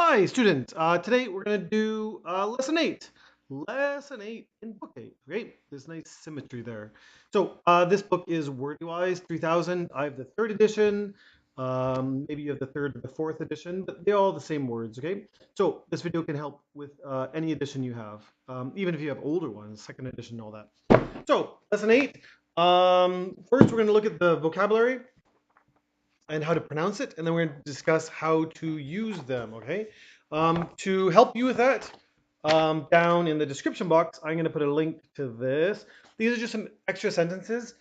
Hi, students. Today we're going to do lesson 8. Lesson 8 in book 8. Okay, there's nice symmetry there. So this book is Word-Wise 3000. I have the third edition. Maybe you have the third or the fourth edition, but they're all the same words. Okay, so this video can help with any edition you have, even if you have older ones, second edition, and all that. So lesson 8. First, we're going to look at the vocabulary and how to pronounce it, and then we're going to discuss how to use them, okay? To help you with that, down in the description box, I'm going to put a link to this. These are just some extra sentences.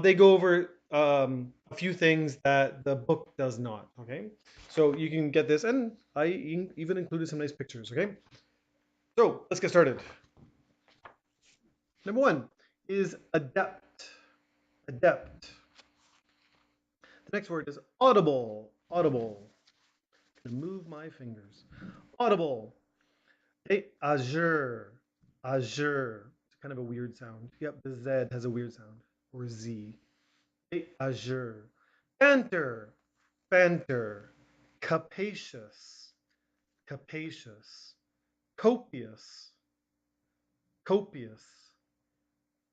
They go over a few things that the book does not, okay? So you can get this, and I even included some nice pictures, okay? So let's get started. Number 1 is adept. Adept. The next word is audible. Audible. Move my fingers. Audible. Hey, azure. Azure. It's kind of a weird sound. Yep, the Z has a weird sound. Or Z. Hey, azure. Banter. Banter. Capacious. Capacious. Copious. Copious.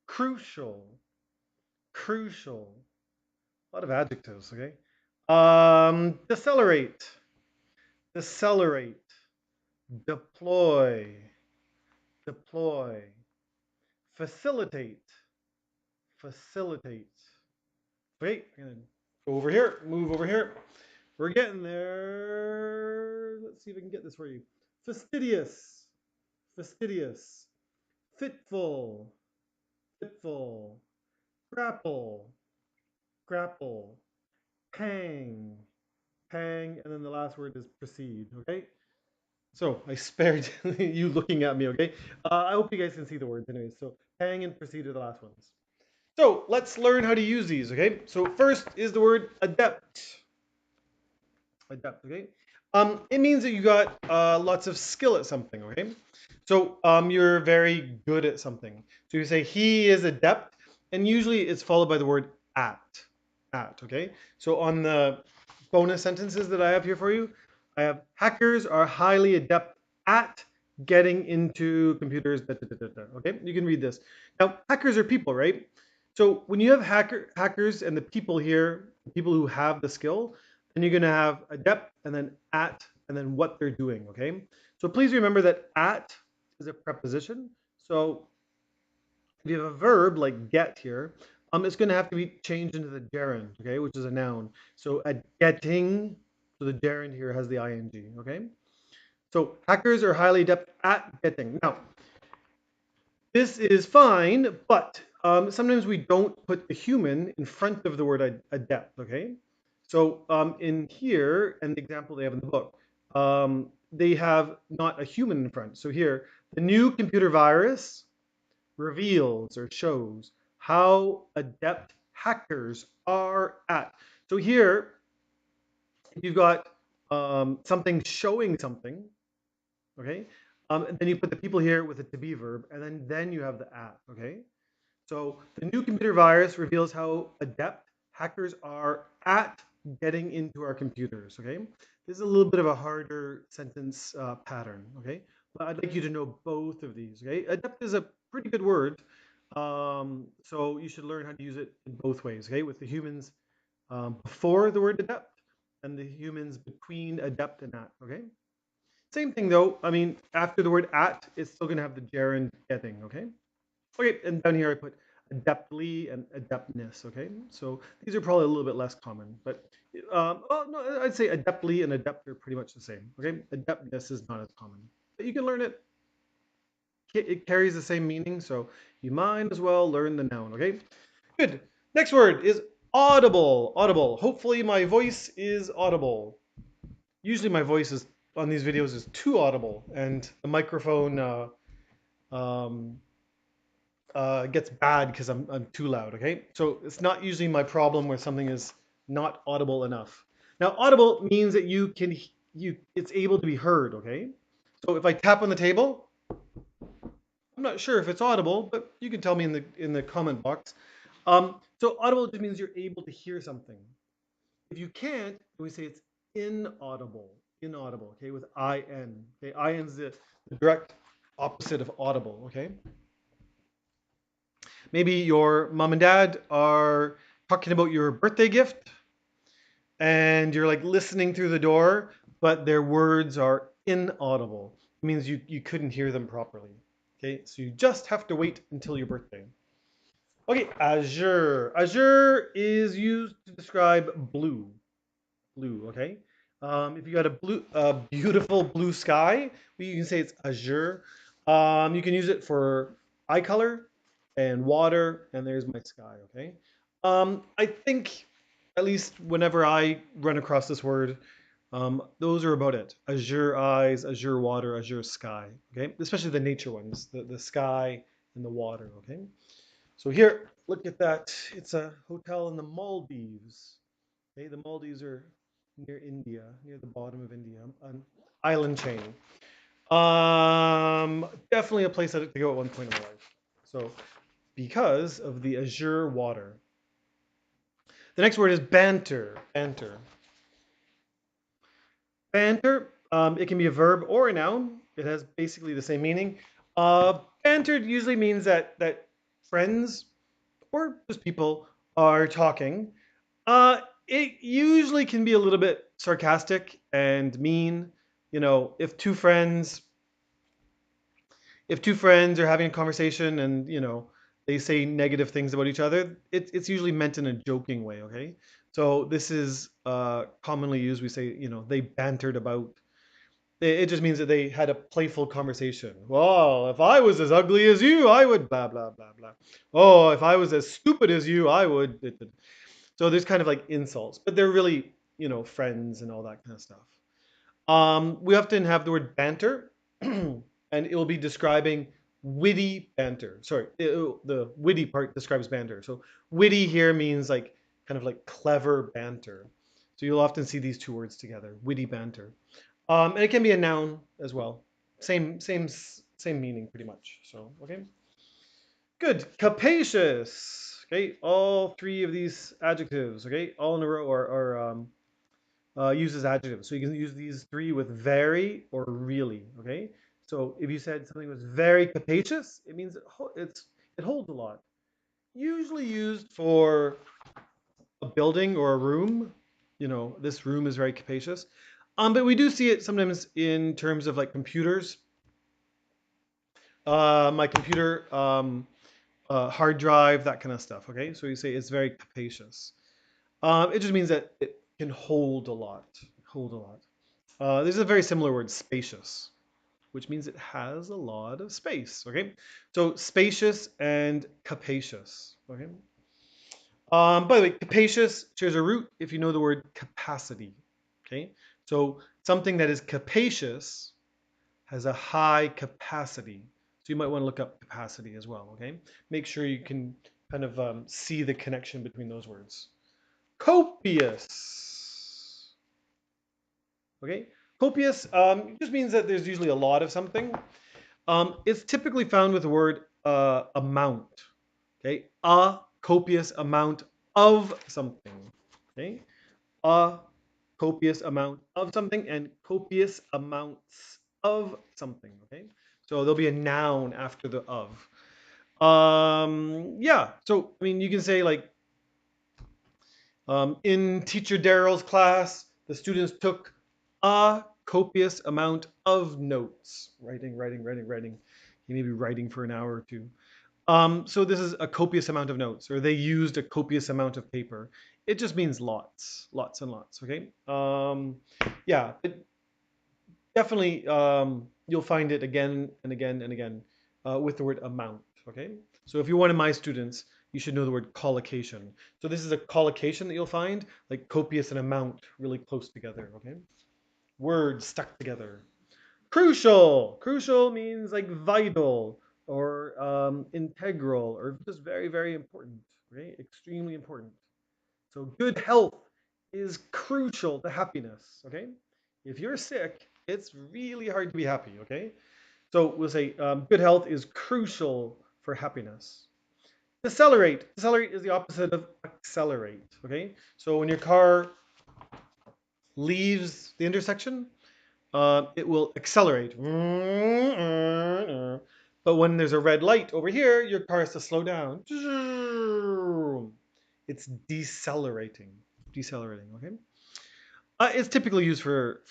Crucial. Crucial. A lot of adjectives, okay? Decelerate. Decelerate. Deploy. Deploy. Facilitate. Facilitate. Wait, I'm gonna go over here, move over here. We're getting there. Let's see if I can get this for you. Fastidious. Fastidious. Fitful. Fitful. Grapple. Grapple. Pang. Pang. And then the last word is precede. Okay? So I spared you looking at me, okay? I hope you guys can see the words anyways. So pang and precede are the last ones. So let's learn how to use these, okay? So first is the word adept. Adept, okay? It means that you got lots of skill at something, okay? So you're very good at something. So you say he is adept, and usually it's followed by the word at. At, okay? So on the bonus sentences that I have here for you, I have hackers are highly adept at getting into computers. Da, da, da, da, da. Okay, you can read this. Now, hackers are people, right? So when you have hackers and the people here, the people who have the skill, then you're going to have adept and then at and then what they're doing, okay? So please remember that at is a preposition. So if you have a verb like get here, it's going to have to be changed into the gerund, okay, which is a noun. So at getting, so the gerund here has the ing, okay? So hackers are highly adept at getting. Now, this is fine, but sometimes we don't put the human in front of the word adept, okay? So in here, and the example they have in the book, they have not a human in front. So here, the new computer virus reveals or shows how adept hackers are at. So here, you've got something showing something, okay? And then you put the people here with a to be verb, and then you have the at, okay? So the new computer virus reveals how adept hackers are at getting into our computers, okay? This is a little bit of a harder sentence pattern, okay? But I'd like you to know both of these, okay? Adept is a pretty good word, so you should learn how to use it in both ways, okay? With the humans before the word adept and the humans between adept and at, okay? Same thing though, I mean, after the word at, it's still gonna have the gerund getting, okay? Okay, and down here I put adeptly and adeptness, okay? So these are probably a little bit less common, but, oh no, I'd say adeptly and adept are pretty much the same, okay? Adeptness is not as common, but you can learn it. It carries the same meaning, so you might as well learn the noun, okay? Good. Next word is audible. Audible. Hopefully my voice is audible. Usually my voice is on these videos is too audible, and the microphone um, gets bad because I'm too loud. Okay, so it's not usually my problem where something is not audible enough. Now, audible means that it's able to be heard. Okay, so if I tap on the table, I'm not sure if it's audible, but you can tell me in the comment box. So audible just means you're able to hear something. If you can't, we say it's inaudible. inaudible, okay, with in. Okay, in is the direct opposite of audible, okay? Maybe your mom and dad are talking about your birthday gift and you're like listening through the door, but their words are inaudible. It means you couldn't hear them properly. Okay, so you just have to wait until your birthday. Okay, azure. Azure is used to describe blue. Blue, okay? If you got a beautiful blue sky, you can say it's azure. You can use it for eye color and water, and there's my sky, okay? I think at least whenever I run across this word, those are about it. Azure eyes, azure water, azure sky, okay? Especially the nature ones, the sky and the water, okay? So here, look at that. It's a hotel in the Maldives. Okay, the Maldives are near India, near the bottom of India, an island chain. Definitely a place to go at one point in my life. So, because of the azure water. The next word is banter. Banter. Banter. It can be a verb or a noun. It has basically the same meaning. Banter usually means that friends or just people are talking. It usually can be a little bit sarcastic and mean. You know, if two friends are having a conversation and they say negative things about each other, it's usually meant in a joking way. Okay, so this is commonly used. We say they bantered about. It just means that they had a playful conversation. Well, if I was as ugly as you, I would blah blah blah blah. Oh, if I was as stupid as you, I would. So there's kind of like insults, but they're really, friends and all that kind of stuff. We often have the word banter, and it will be describing witty banter. Sorry, the witty part describes banter. So witty here means like kind of like clever banter. So you'll often see these two words together, witty banter. And it can be a noun as well. Same meaning pretty much. So okay. Good. Capacious. Okay. All three of these adjectives, okay, all in a row are used as adjectives. So you can use these three with very or really. Okay. So if you said something was very capacious, it means it holds a lot. Usually used for a building or a room. This room is very capacious. But we do see it sometimes in terms of like computers. My computer. Hard drive, that kind of stuff. Okay, so you say it's very capacious. It just means that it can hold a lot. Hold a lot. There's a very similar word, spacious, which means it has a lot of space. Okay, so spacious and capacious. Okay. By the way, capacious shares a root if you know the word capacity. Okay, so something that is capacious has a high capacity. So you might want to look up capacity as well, okay? Make sure you can kind of see the connection between those words. Copious. Okay? Copious just means that there's usually a lot of something. It's typically found with the word amount. Okay? A copious amount of something. Okay? A copious amount of something and copious amounts of something. Okay, so there'll be a noun after the of. Yeah, so I mean, you can say like in teacher Daryl's class, the students took a copious amount of notes. Writing. He may be writing for an hour or two. So this is a copious amount of notes, or they used a copious amount of paper. It just means lots and lots. Okay. Yeah, definitely. You'll find it again and again and again with the word amount. Okay. So if you're one of my students, you should know the word collocation. So this is a collocation that you'll find, like copious and amount, really close together. Okay. Words stuck together. Crucial. Crucial means like vital or integral or just very, very important, right? Extremely important. So good health is crucial to happiness, okay? If you're sick, it's really hard to be happy, okay? So we'll say good health is crucial for happiness. Decelerate. Decelerate is the opposite of accelerate, okay? So when your car leaves the intersection, it will accelerate. But when there's a red light over here, your car has to slow down. It's decelerating. Decelerating, okay? It's typically used for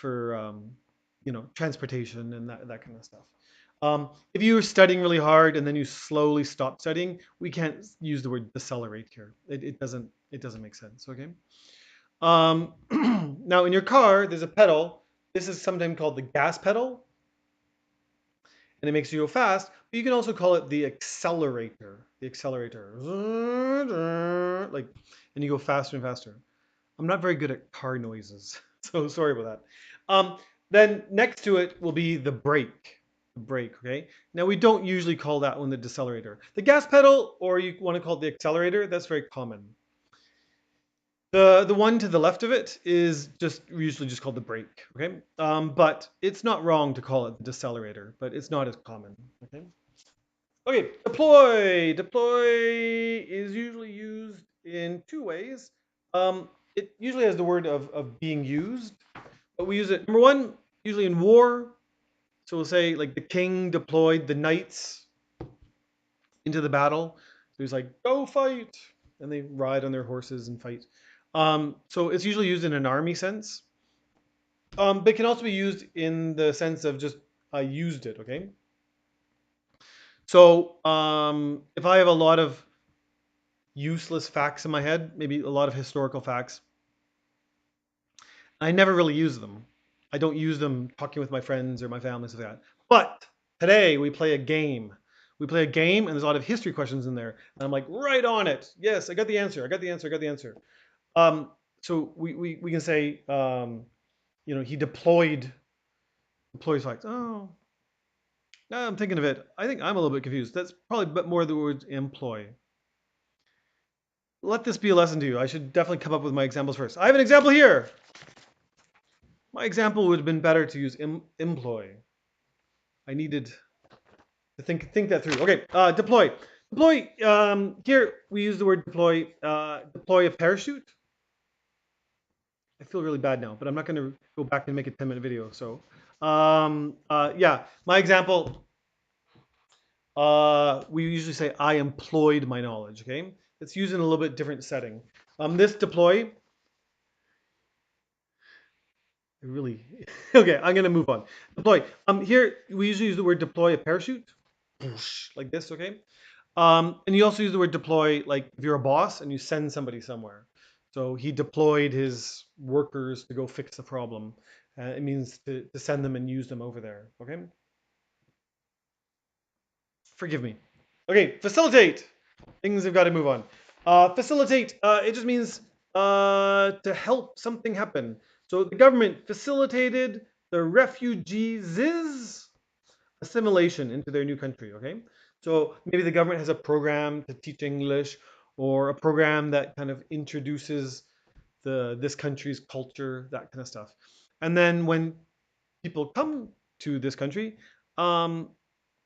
transportation and that kind of stuff. If you're studying really hard and then you slowly stop studying, we can't use the word decelerate here. It doesn't make sense. Okay. Now in your car, there's a pedal. This is sometimes called the gas pedal, and it makes you go fast. But you can also call it the accelerator. The accelerator, like, and you go faster and faster. I'm not very good at car noises, so sorry about that. Then next to it will be the brake. The brake, okay? Now we don't usually call that one the decelerator. The gas pedal, or you want to call it the accelerator, that's very common. The one to the left of it is just usually just called the brake, okay? But it's not wrong to call it the decelerator, but it's not as common, okay? Okay, deploy. Deploy is usually used in two ways. It usually has the word of being used, but we use it, number one, usually in war. So we'll say like the king deployed the knights into the battle. So he's like, go fight. And they ride on their horses and fight. So it's usually used in an army sense. But it can also be used in the sense of just I used it, okay? So if I have a lot of useless facts in my head, maybe a lot of historical facts, I never really use them. I don't use them talking with my friends or my family, stuff like that. But today we play a game. We play a game, and there's a lot of history questions in there. And I'm like, right on it. Yes, I got the answer. I got the answer. I got the answer. So we can say, he deploys facts. Oh, now I'm thinking of it. I think I'm a little bit confused. That's probably a bit more the word employ. Let this be a lesson to you. I should definitely come up with my examples first. I have an example here. My example would have been better to use employ. I needed to think that through. Okay, deploy. Deploy. Here we use the word deploy. Deploy a parachute. I feel really bad now, but I'm not going to go back and make a 10-minute video. So, yeah, my example. We usually say I employed my knowledge. Okay, it's used in a little bit different setting. This deploy. Really? Okay, I'm gonna move on. Deploy. Here we usually use the word deploy a parachute, like this. Okay. And you also use the word deploy like if you're a boss and you send somebody somewhere. So he deployed his workers to go fix the problem. It means to send them and use them over there. Okay. Forgive me. Okay, facilitate. Things have got to move on. Facilitate. It just means to help something happen. So the government facilitated the refugees' assimilation into their new country. Okay. So maybe the government has a program to teach English, or a program that kind of introduces this country's culture, that kind of stuff. And then when people come to this country, um,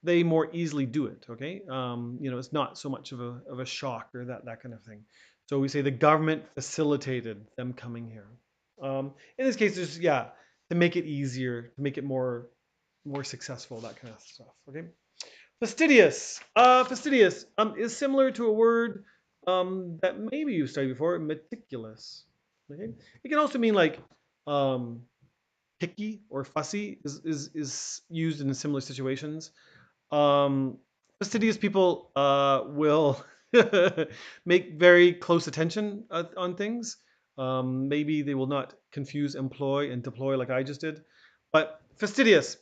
they more easily do it. Okay, it's not so much of a shock or that kind of thing. So we say the government facilitated them coming here. In this case, just to make it easier, to make it more successful, that kind of stuff. Okay, fastidious. Fastidious is similar to a word that maybe you've studied before, meticulous. Okay, it can also mean like um, picky or fussy is used in similar situations. Um, Fastidious people will make very close attention on things. Maybe they will not confuse employ and deploy like I just did. But fastidious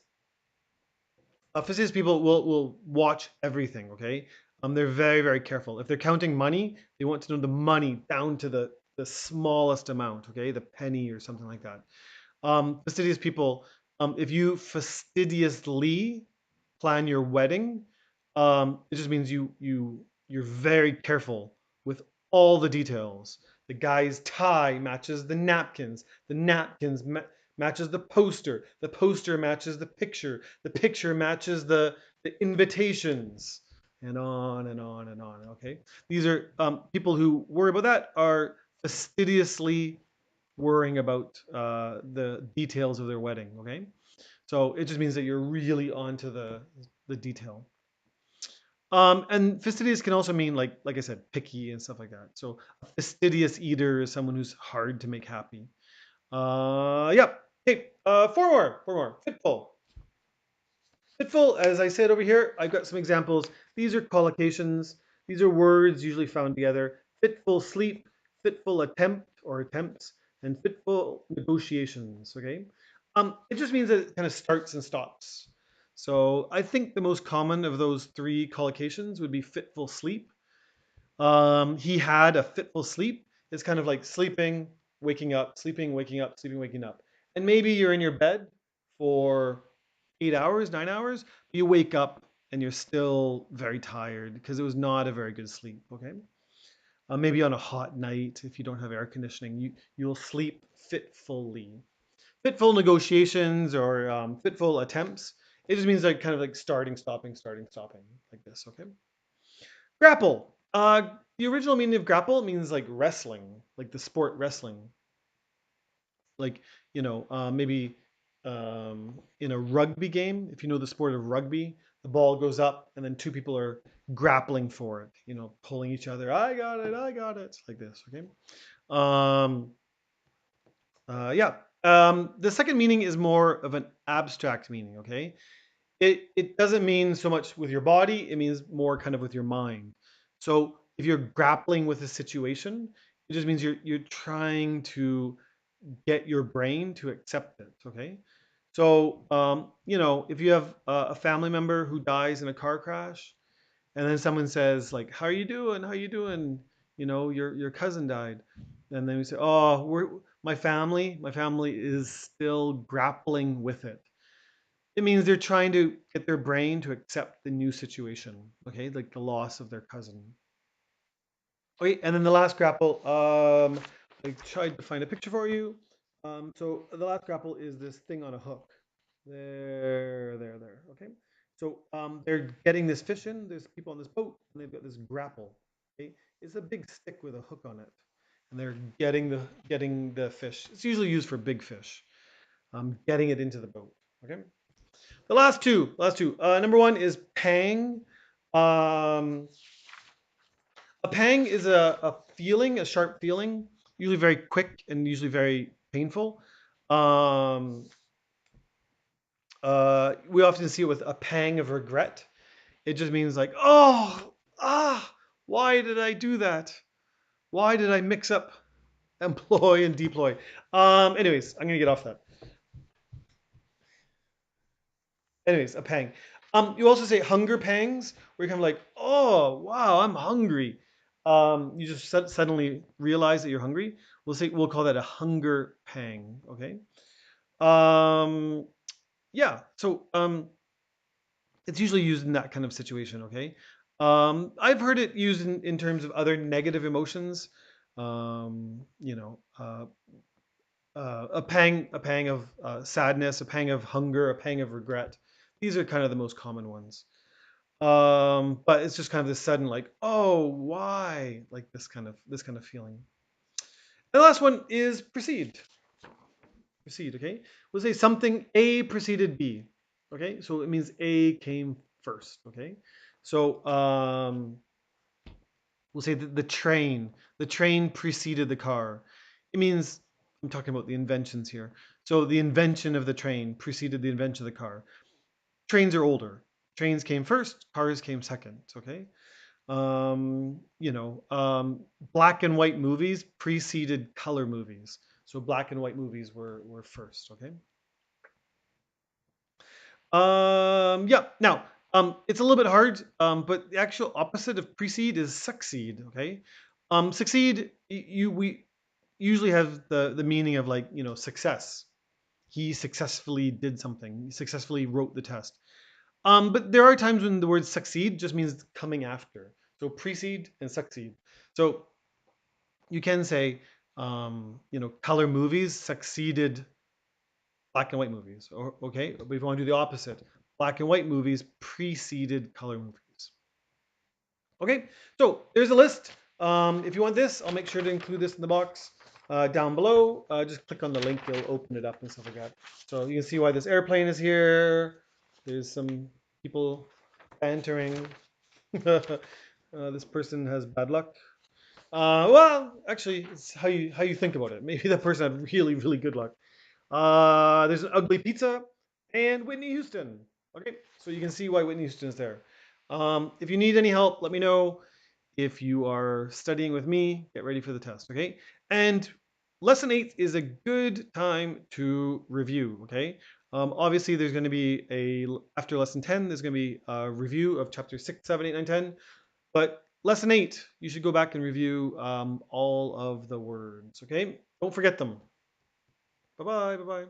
people will watch everything. Okay, they're very very careful. If they're counting money, they want to know the money down to the smallest amount. Okay, the penny or something like that. Fastidious people, if you fastidiously plan your wedding, it just means you're very careful with all the details. The guy's tie matches the napkins matches the poster matches the picture matches the invitations, and on and on and on. Okay, these are people who worry about that are fastidiously worrying about the details of their wedding. Okay, so it just means that you're really onto the detail. And fastidious can also mean like I said, picky and stuff like that. So a fastidious eater is someone who's hard to make happy. Yeah. Okay. Four more. Fitful. Fitful, as I said over here, I've got some examples. These are collocations. These are words usually found together. Fitful sleep, fitful attempt or attempts, and fitful negotiations. Okay. It just means that it kind of starts and stops. So I think the most common of those three collocations would be fitful sleep. He had a fitful sleep. It's kind of like sleeping, waking up, sleeping, waking up, sleeping, waking up. And maybe you're in your bed for 8 hours, 9 hours, but you wake up and you're still very tired because it was not a very good sleep. Okay. Maybe on a hot night, if you don't have air conditioning, you'll sleep fitfully. Fitful negotiations or fitful attempts. It just means like kind of like starting, stopping, like this. Okay. Grapple. The original meaning of grapple means like wrestling, like the sport wrestling. Like, maybe in a rugby game, if you know the sport of rugby, the ball goes up and then two people are grappling for it, pulling each other. I got it, like this. Okay. Um, yeah. The second meaning is more of an abstract meaning. Okay. It doesn't mean so much with your body, it means more kind of with your mind. So if you're grappling with a situation, it just means you're trying to get your brain to accept it. Okay. So if you have a family member who dies in a car crash, and then someone says like, "How are you doing? How are you doing? Your cousin died," and then we say, "Oh, my family is still grappling with it." It means they're trying to get their brain to accept the new situation, okay, like the loss of their cousin. Okay, and then the last grapple, I tried to find a picture for you. So the last grapple is this thing on a hook. There. Okay. So they're getting this fish in. There's people on this boat, and they've got this grapple. Okay, it's a big stick with a hook on it, and they're getting the fish. It's usually used for big fish. Getting it into the boat. Okay. The last two. Number one is pang. Um, a pang is a feeling, a sharp feeling, usually very quick and usually very painful. Um, we often see it with a pang of regret. It just means like, oh, why did I do that? Why did I mix up employ and deploy? Anyways, I'm gonna get off that. Anyways, a pang. You also say hunger pangs, where you're kind of like, oh wow, I'm hungry. You just suddenly realize that you're hungry. We'll call that a hunger pang. Okay. Um, yeah. So it's usually used in that kind of situation. Okay. I've heard it used in terms of other negative emotions. Um, you know, uh, a pang of sadness, a pang of hunger, a pang of regret. These are kind of the most common ones. But it's just kind of this sudden, like, oh, why? Like this kind of feeling. The last one is precede. Precede, okay? We'll say something A preceded B. Okay, so it means A came first. Okay, so we'll say that the train preceded the car. It means I'm talking about the inventions here. So the invention of the train preceded the invention of the car. Trains are older. Trains came first, cars came second. Okay. Black and white movies preceded color movies. So black and white movies were first. Okay. Yeah. Now, it's a little bit hard, but the actual opposite of precede is succeed. Okay. Succeed. We usually have the meaning of like success. He successfully did something. He successfully wrote the test. But there are times when the word succeed just means coming after. So precede and succeed. So you can say, color movies succeeded black and white movies. Or okay, but if you want to do the opposite, black and white movies preceded color movies. Okay, so there's a list. If you want this, I'll make sure to include this in the box. down below. Just click on the link, it'll open it up and stuff like that. So you can see why this airplane is here. There's some people bantering. This person has bad luck. Well, actually, it's how you think about it. Maybe that person had really, really good luck. There's an ugly pizza and Whitney Houston. Okay, so you can see why Whitney Houston is there. If you need any help, let me know. If you are studying with me, get ready for the test, okay? And lesson 8 is a good time to review, okay? Obviously, there's going to be after lesson 10, there's going to be a review of chapter 6, 7, 8, 9, 10. But lesson 8, you should go back and review all of the words, okay? Don't forget them. Bye-bye, bye-bye.